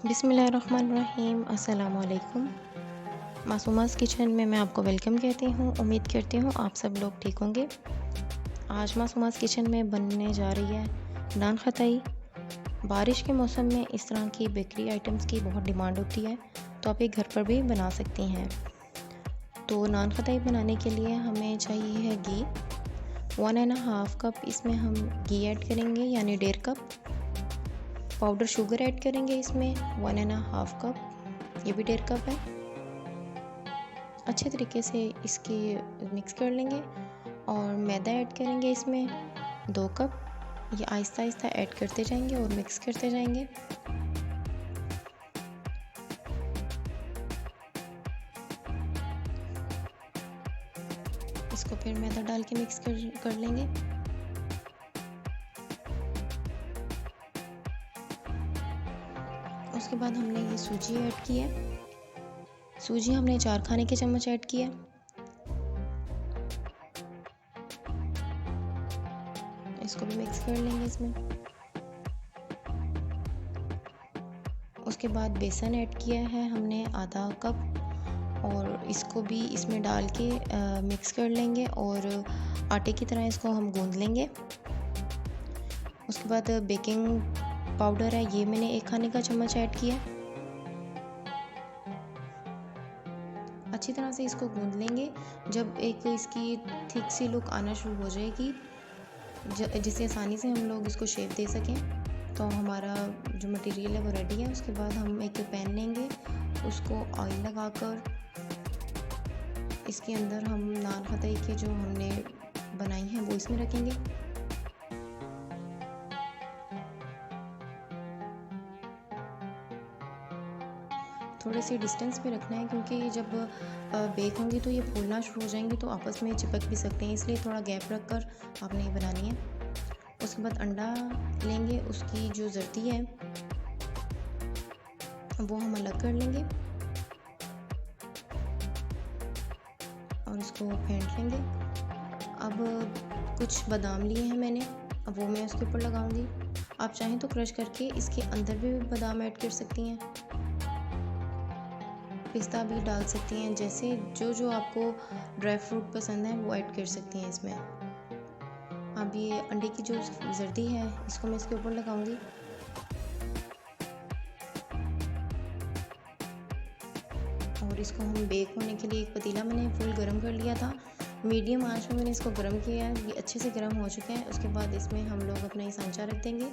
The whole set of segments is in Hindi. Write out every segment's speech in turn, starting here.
बिस्मिल्लाहिर्रहमानिर्रहीम। अस्सलाम वालेकुम। मासूमास किचन में मैं आपको वेलकम कहती हूँ। उम्मीद करती हूँ आप सब लोग ठीक होंगे। आज मासूमास किचन में बनने जा रही है नान खताई। बारिश के मौसम में इस तरह की बेकरी आइटम्स की बहुत डिमांड होती है, तो आप ये घर पर भी बना सकती हैं। तो नान खताई बनाने के लिए हमें चाहिए है घी 1.5 कप। इसमें हम घी ऐड करेंगे यानी 1.5 कप। पाउडर शुगर ऐड करेंगे इसमें 1.5 कप, ये भी 1.5 कप है। अच्छे तरीके से इसकी मिक्स कर लेंगे और मैदा ऐड करेंगे इसमें 2 कप। ये आहिस्ता आहिस्ता ऐड करते जाएंगे और मिक्स करते जाएंगे। इसको फिर मैदा डाल के मिक्स कर लेंगे। उसके बाद हमने ये सूजी ऐड की है। सूजी हमने 4 खाने के चम्मच ऐड किया। इसको भी मिक्स कर लेंगे इसमें। उसके बाद बेसन ऐड किया है हमने आधा कप, और इसको भी इसमें डाल के मिक्स कर लेंगे और आटे की तरह इसको हम गूंद लेंगे। उसके बाद बेकिंग पाउडर है, ये मैंने 1 खाने का चम्मच ऐड किया। अच्छी तरह से इसको गूंद लेंगे। जब एक इसकी थिक सी लुक आना शुरू हो जाएगी, जिससे आसानी से हम लोग इसको शेप दे सकें, तो हमारा जो मटेरियल है वो रेडी है। उसके बाद हम एक पैन लेंगे, उसको ऑयल लगाकर इसके अंदर हम नान खताई के जो हमने बनाई हैं वो इसमें रखेंगे। थोड़े से डिस्टेंस पे रखना है, क्योंकि जब बेक होंगी तो ये फूलना शुरू हो जाएंगी तो आपस में चिपक भी सकते हैं, इसलिए थोड़ा गैप रख कर आपने ये बनानी है। उसके बाद अंडा लेंगे, उसकी जो जर्दी है वो हम अलग कर लेंगे और इसको फेंट लेंगे। अब कुछ बादाम लिए हैं मैंने, अब वो मैं उसके ऊपर लगाऊंगी। आप चाहें तो क्रश करके इसके अंदर भी बादाम ऐड कर सकती हैं, पिस्ता भी डाल सकती हैं। जैसे जो जो आपको ड्राई फ्रूट पसंद है वो ऐड कर सकती हैं इसमें। अब ये अंडे की जो जर्दी है इसको मैं इसके ऊपर लगाऊंगी। और इसको हम बेक होने के लिए एक पतीला मैंने फुल गर्म कर लिया था। मीडियम आंच में मैंने इसको गर्म किया है, ये अच्छे से गर्म हो चुके हैं। उसके बाद इसमें हम लोग अपना ये सांचा रख देंगे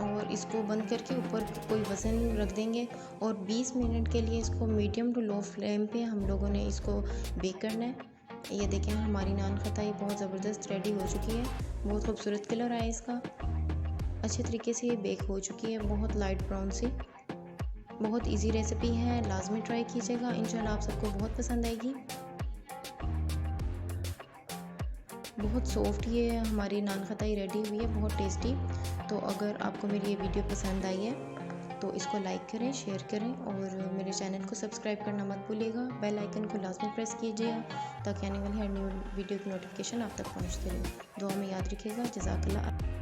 और इसको बंद करके ऊपर कोई वज़न रख देंगे और 20 मिनट के लिए इसको मीडियम टू लो फ्लेम पे हम लोगों ने इसको बेक करना है। ये देखें, हमारी नान खताई बहुत ज़बरदस्त रेडी हो चुकी है। बहुत खूबसूरत कलर आया इसका, अच्छे तरीके से ये बेक हो चुकी है, बहुत लाइट ब्राउन सी। बहुत इजी रेसिपी है, लाजमी ट्राई कीजिएगा, इंशाल्लाह आप सबको बहुत पसंद आएगी। बहुत सॉफ्ट ये हमारी नान खताई रेडी हुई है, बहुत टेस्टी। तो अगर आपको मेरी ये वीडियो पसंद आई है तो इसको लाइक करें, शेयर करें और मेरे चैनल को सब्सक्राइब करना मत भूलिएगा। बेल आइकन को लाजमी प्रेस कीजिएगा ताकि आने वाली हर न्यू वीडियो की नोटिफिकेशन आप तक पहुंचती रहे। दुआ में याद रखिएगा। जज़ाकल्लाह।